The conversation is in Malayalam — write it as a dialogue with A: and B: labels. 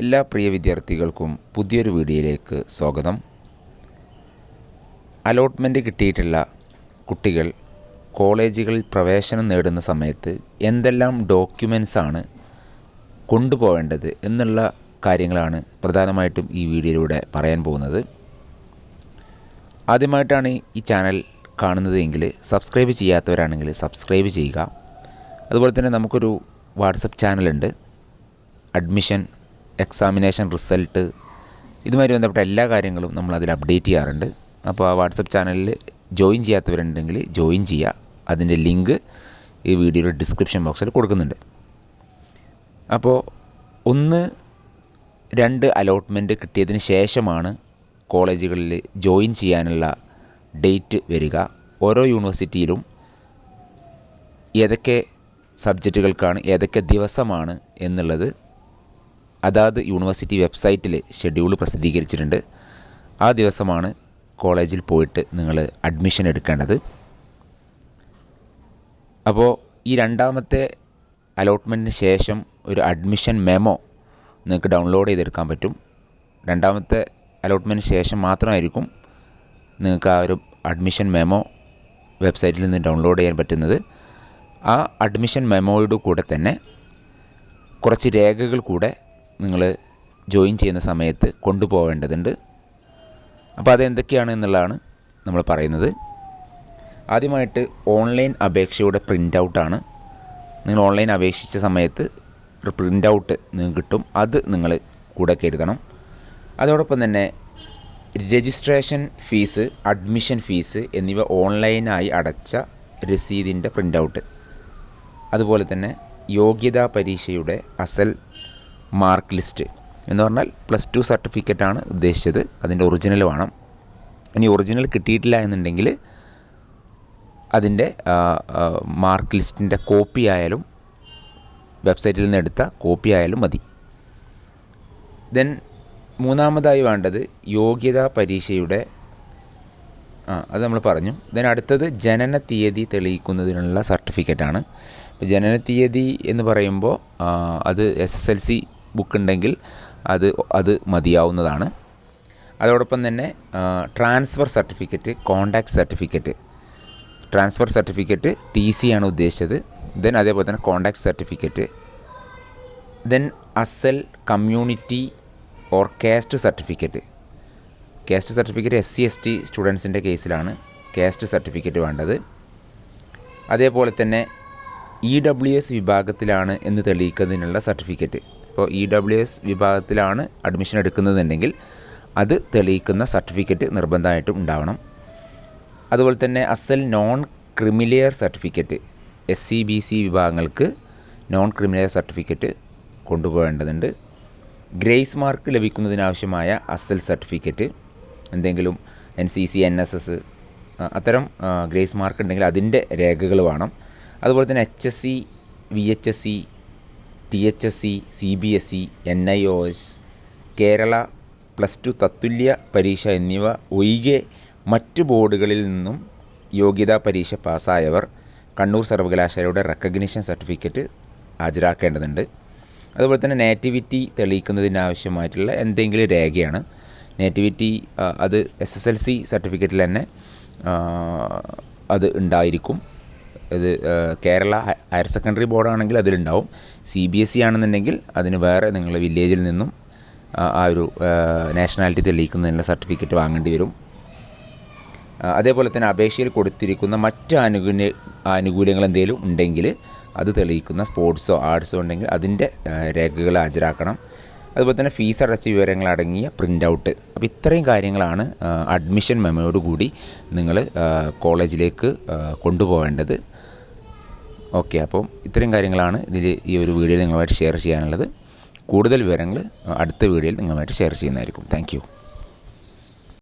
A: എല്ലാ പ്രിയ വിദ്യാർത്ഥികൾക്കും പുതിയൊരു വീഡിയോയിലേക്ക് സ്വാഗതം. അലോട്ട്മെൻറ്റ് കിട്ടിയിട്ടുള്ള കുട്ടികൾ കോളേജുകളിൽ പ്രവേശനം നേടുന്ന സമയത്ത് എന്തെല്ലാം ഡോക്യുമെൻസാണ് കൊണ്ടുപോകേണ്ടത് എന്നുള്ള കാര്യങ്ങളാണ് പ്രധാനമായിട്ടും ഈ വീഡിയോയിലൂടെ പറയാൻ പോകുന്നത്. ആദ്യമായിട്ടാണ് ഈ ചാനൽ കാണുന്നതെങ്കിൽ സബ്സ്ക്രൈബ് ചെയ്യാത്തവരാണെങ്കിൽ സബ്സ്ക്രൈബ് ചെയ്യുക. അതുപോലെ തന്നെ നമുക്കൊരു വാട്സപ്പ് ചാനലുണ്ട്. അഡ്മിഷൻ, എക്സാമിനേഷൻ റിസൾട്ട് ഇതുമായി ബന്ധപ്പെട്ട എല്ലാ കാര്യങ്ങളും നമ്മളതിൽ അപ്ഡേറ്റ് ചെയ്യാറുണ്ട്. അപ്പോൾ ആ വാട്സപ്പ് ചാനലിൽ ജോയിൻ ചെയ്യാത്തവരുണ്ടെങ്കിൽ ജോയിൻ ചെയ്യുക. അതിൻ്റെ ലിങ്ക് ഈ വീഡിയോയുടെ ഡിസ്ക്രിപ്ഷൻ ബോക്സിൽ കൊടുക്കുന്നുണ്ട്. അപ്പോൾ 1-2 അലോട്ട്മെൻറ്റ് കിട്ടിയതിന് ശേഷമാണ് കോളേജുകളിൽ ജോയിൻ ചെയ്യാനുള്ള ഡേറ്റ് വരിക. ഓരോ യൂണിവേഴ്സിറ്റിയിലും ഏതൊക്കെ സബ്ജക്റ്റുകൾക്കാണ് ഏതൊക്കെ ദിവസമാണ് എന്നുള്ളത് അതാത് യൂണിവേഴ്സിറ്റി വെബ്സൈറ്റിൽ ഷെഡ്യൂൾ പ്രസിദ്ധീകരിച്ചിട്ടുണ്ട്. ആ ദിവസമാണ് കോളേജിൽ പോയിട്ട് നിങ്ങൾ അഡ്മിഷൻ എടുക്കേണ്ടത്. അപ്പോൾ ഈ രണ്ടാമത്തെ അലോട്ട്മെൻറ്റിന് ശേഷം ഒരു അഡ്മിഷൻ മെമ്മോ നിങ്ങൾക്ക് ഡൗൺലോഡ് ചെയ്തെടുക്കാൻ പറ്റും. രണ്ടാമത്തെ അലോട്ട്മെൻറ്റിന് ശേഷം മാത്രമായിരിക്കും നിങ്ങൾക്ക് ആ ഒരു അഡ്മിഷൻ മെമ്മോ വെബ്സൈറ്റിൽ നിന്ന് ഡൗൺലോഡ് ചെയ്യാൻ പറ്റുന്നത്. ആ അഡ്മിഷൻ മെമ്മോയുടെ കൂടെ തന്നെ കുറച്ച് രേഖകൾ കൂടെ നിങ്ങൾ ജോയിൻ ചെയ്യുന്ന സമയത്ത് കൊണ്ടുപോകേണ്ടതുണ്ട്. അപ്പോൾ അതെന്തൊക്കെയാണ് എന്നുള്ളതാണ് നമ്മൾ പറയുന്നത്. ആദ്യമായിട്ട് ഓൺലൈൻ അപേക്ഷയുടെ പ്രിൻ്റ് ഔട്ടാണ്. നിങ്ങൾ ഓൺലൈൻ അപേക്ഷിച്ച സമയത്ത് ഒരു പ്രിൻ്റ് ഔട്ട് നിങ്ങൾക്ക് കിട്ടും. അത് നിങ്ങൾ കൂടെ കരുതണം. അതോടൊപ്പം തന്നെ രജിസ്ട്രേഷൻ ഫീസ്, അഡ്മിഷൻ ഫീസ് എന്നിവ ഓൺലൈനായി അടച്ച രസീതിൻ്റെ പ്രിൻ്റ് ഔട്ട്, അതുപോലെ തന്നെ യോഗ്യതാ പരീക്ഷയുടെ അസൽ മാർക്ക് ലിസ്റ്റ് എന്ന് പറഞ്ഞാൽ +2 സർട്ടിഫിക്കറ്റാണ് ഉദ്ദേശിച്ചത്. അതിൻ്റെ ഒറിജിനൽ വേണം. ഇനി ഒറിജിനൽ കിട്ടിയിട്ടില്ല എന്നുണ്ടെങ്കിൽ അതിൻ്റെ മാർക്ക് ലിസ്റ്റിൻ്റെ കോപ്പി ആയാലും വെബ്സൈറ്റിൽ നിന്ന് എടുത്ത കോപ്പി ആയാലും മതി. ദെൻ മൂന്നാമതായി വേണ്ടത് യോഗ്യതാ പരീക്ഷയുടെ അത് നമ്മൾ പറഞ്ഞു. ദെൻ അടുത്തത് ജനന തീയതി തെളിയിക്കുന്നതിനുള്ള സർട്ടിഫിക്കറ്റാണ്. ഇപ്പോൾ ജനന തീയതി എന്ന് പറയുമ്പോൾ അത് SSLC ബുക്ക് ഉണ്ടെങ്കിൽ അത് മതിയാവുന്നതാണ്. അതോടൊപ്പം തന്നെ transfer certificate, contact certificate. Transfer certificate TC ആണ് ഉദ്ദേശിച്ചത്. ദെൻ അതേപോലെ തന്നെ കോണ്ടാക്ട് സർട്ടിഫിക്കറ്റ്. ദെൻ അസൽ community or caste certificate. Caste certificate SC/ST സ്റ്റുഡൻസിൻ്റെ കേസിലാണ് കാസ്റ്റ് സർട്ടിഫിക്കറ്റ് വേണ്ടത്. അതേപോലെ തന്നെ EWS വിഭാഗത്തിലാണ് എന്ന് തെളിയിക്കുന്നതിനുള്ള സർട്ടിഫിക്കറ്റ്. ഇപ്പോൾ EWS വിഭാഗത്തിലാണ് അഡ്മിഷൻ എടുക്കുന്നതെന്നുണ്ടെങ്കിൽ അത് തെളിയിക്കുന്ന സർട്ടിഫിക്കറ്റ് നിർബന്ധമായിട്ടും ഉണ്ടാവണം. അതുപോലെ തന്നെ അസൽ നോൺ ക്രിമിലെയർ സർട്ടിഫിക്കറ്റ്. SC/BC വിഭാഗങ്ങൾക്ക് നോൺ ക്രിമിലെയർ സർട്ടിഫിക്കറ്റ് കൊണ്ടുപോകേണ്ടതുണ്ട്. ഗ്രേസ് മാർക്ക് ലഭിക്കുന്നതിനാവശ്യമായ അസൽ സർട്ടിഫിക്കറ്റ്, എന്തെങ്കിലും NCC, NSS അത്തരം ഗ്രേസ് മാർക്ക് ഉണ്ടെങ്കിൽ അതിൻ്റെ രേഖകൾ വേണം. അതുപോലെ തന്നെ HSC, VHSC, THSC, CBSE, NIOS, Kerala +2 തത്തുല്യ പരീക്ഷ എന്നിവ ഒഴികെ മറ്റ് ബോർഡുകളിൽ നിന്നും യോഗ്യതാ പരീക്ഷ പാസ്സായവർ കണ്ണൂർ സർവകലാശാലയുടെ റെക്കഗ്നിഷൻ സർട്ടിഫിക്കറ്റ് ഹാജരാക്കേണ്ടതുണ്ട്. അതുപോലെ തന്നെ നേറ്റിവിറ്റി തെളിയിക്കുന്നതിനാവശ്യമായിട്ടുള്ള എന്തെങ്കിലും രേഖയാണ്. നേറ്റിവിറ്റി അത് SSLC സർട്ടിഫിക്കറ്റിൽ തന്നെ അത് ഉണ്ടായിരിക്കും. ഇത് കേരള ഹയർ സെക്കൻഡറി ബോർഡാണെങ്കിൽ അതിലുണ്ടാവും. CBSE ആണെന്നുണ്ടെങ്കിൽ അതിന് വേറെ നിങ്ങളുടെ വില്ലേജിൽ നിന്നും ആ ഒരു നാഷണാലിറ്റി തെളിയിക്കുന്നതിനുള്ള സർട്ടിഫിക്കറ്റ് വാങ്ങേണ്ടി വരും. അതേപോലെ തന്നെ അപേക്ഷയിൽ കൊടുത്തിരിക്കുന്ന മറ്റ് ആനുകൂല്യങ്ങൾ എന്തെങ്കിലും ഉണ്ടെങ്കിൽ അത് തെളിയിക്കുന്ന സ്പോർട്സോ ആർട്സോ ഉണ്ടെങ്കിൽ അതിൻ്റെ രേഖകൾ ഹാജരാക്കണം. അതുപോലെ തന്നെ ഫീസ് അടച്ച വിവരങ്ങളടങ്ങിയ പ്രിൻ്റ് ഔട്ട്. അപ്പോൾ ഇത്രയും കാര്യങ്ങളാണ് അഡ്മിഷൻ മെമ്മോയോട് കൂടി നിങ്ങൾ കോളേജിലേക്ക് കൊണ്ടുപോകേണ്ടത്. ഓക്കെ, അപ്പം ഇത്രയും കാര്യങ്ങളാണ് ഈ ഒരു വീഡിയോയിൽ നിങ്ങളുമായിട്ട് ഷെയർ ചെയ്യാനുള്ളത്. കൂടുതൽ വിവരങ്ങൾ അടുത്ത വീഡിയോയിൽ നിങ്ങളുമായിട്ട് ഷെയർ ചെയ്യുന്നതായിരിക്കും. Thank you.